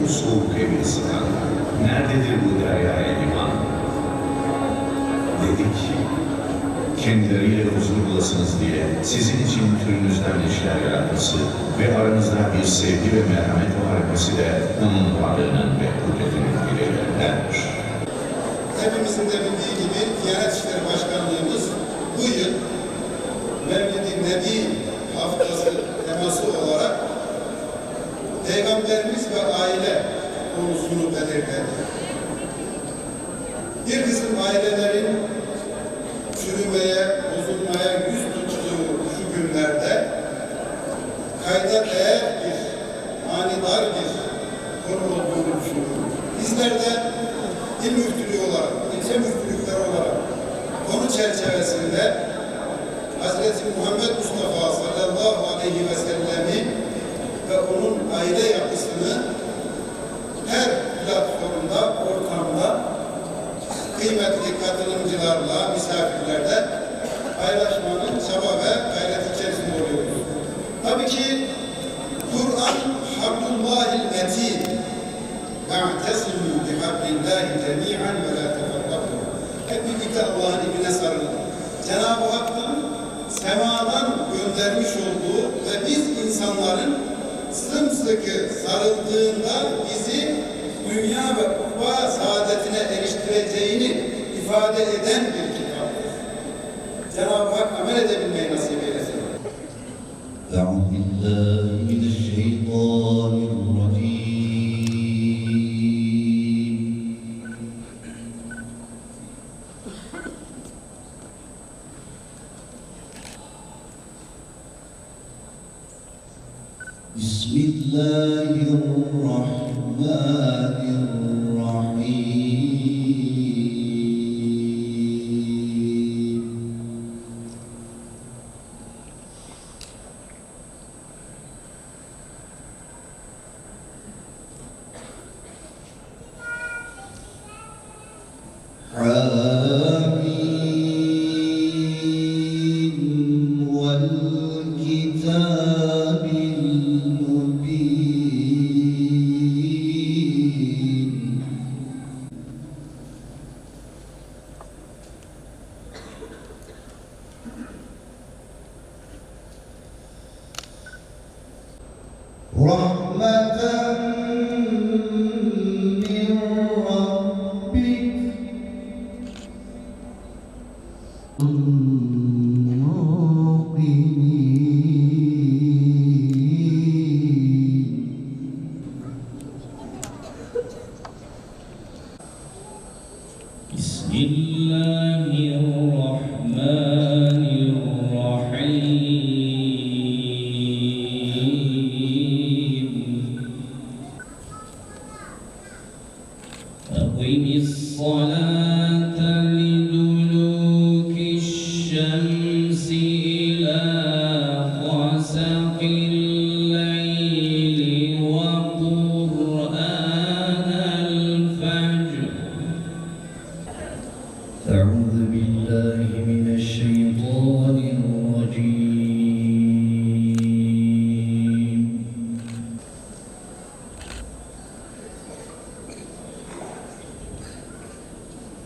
soğuk evi ısıtan, nerededir bu deryaya liman? Dedik, kendileriyle huzur bulasınız diye sizin için türünüzden işler yaratması ve aranızda bir sevgi ve merhamet muharebesi de onun varlığının ve kudretinin ilerilerindendir. Hepimizin de bildiği gibi Diyanet İşleri Başkanlığımız bu yıl Mevlid-i Nebi haftası teması olarak Peygamberimiz ve aile konusunu belirledi. Bir kısım ailelerin çürümeye, bozulmaya yüz tuttuğu şu günlerde kayda değer bir, manidar bir konu olduğunu düşünüyorum. Bizler de il müftülüğü olarak, ilçe müftülükleri olarak konu çerçevesinde Hz. Muhammed Mustafa sallallahu aleyhi ve sellemi ve onun aile yapısını her platformda, ortamda kıymetli katılımcılarla, misafirlerle paylaşmanın çaba ve gayret içerisinde oluyoruz. Tabii ki Kur'an Hablullahil Metin وَاَعْتَصِمُوا بِحَبِّ اللّٰهِ جَمِيعًا وَلَا تَفَرَّقُوا. Hep birlikte Allah'ın ipine sarılın. Cenab-ı Hakk'ın semadan göndermiş olduğu ve biz insanların sımsıkı sarıldığında bizi dünya ve ukba saadetine eriştireceğini ifade eden bir kitaptır. Cenab-ı Hak amel edebilmeyi nasip eylesin. أقم الصلاة لدلوك الشمس إلى غسق الليل وقرآن الفجر. أعوذ بالله من الشيطان الرجيم.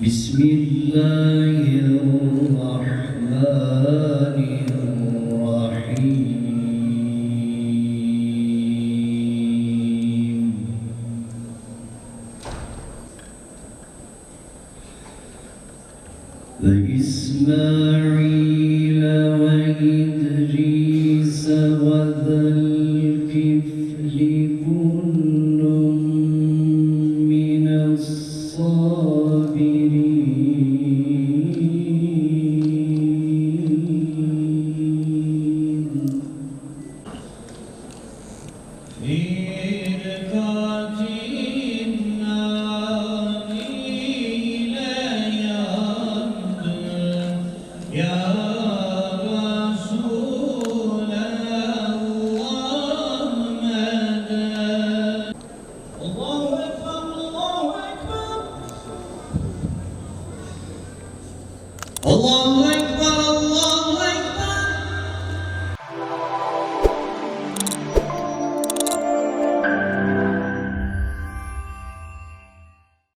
بسم الله الرحمن الرحيم. وإسماعيل وإدريس وذا الكفل كل من الصابرين. Allahu Ekber.